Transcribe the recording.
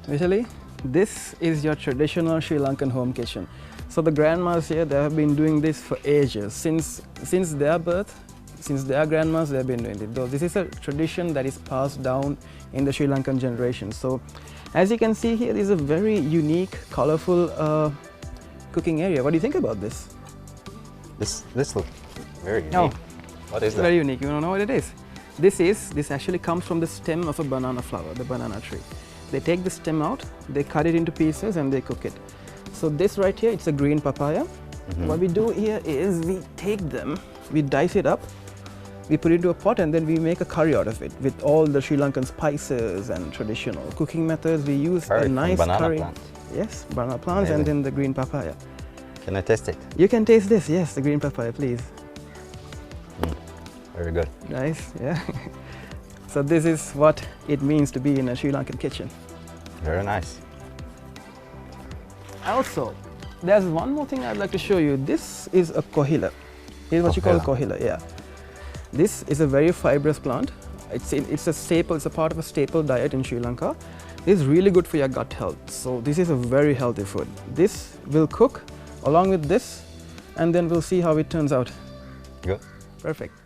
Vishali, this is your traditional Sri Lankan home kitchen. So the grandmas here, they have been doing this for ages. Since their birth, since their grandmas, they have been doing it. This is a tradition that is passed down in the Sri Lankan generation. So as you can see here, this is a very unique, colorful cooking area. What do you think about this? This looks very unique. Oh, what is that? Very unique. You don't know what it is? This actually comes from the stem of a banana flower, the banana tree. They take the stem out, they cut it into pieces and they cook it. So this right here, it's a green papaya. What we do here is we take them, we dice it up, we put it into a pot and then we make a curry out of it with all the Sri Lankan spices and traditional cooking methods. We use a nice curry. Plants. Yes, banana plants. Amazing. And then the green papaya. Can I taste it? You can taste this, yes, the green papaya, please. Very good. Nice, yeah. So this is what it means to be in a Sri Lankan kitchen. Very nice. Also, there's one more thing I'd like to show you. This is a kohila. Here's what you call a kohila, yeah. This is a very fibrous plant. It's a staple, it's a part of a staple diet in Sri Lanka. It's really good for your gut health. So this is a very healthy food. This will cook along with this and then we'll see how it turns out. Good. Perfect.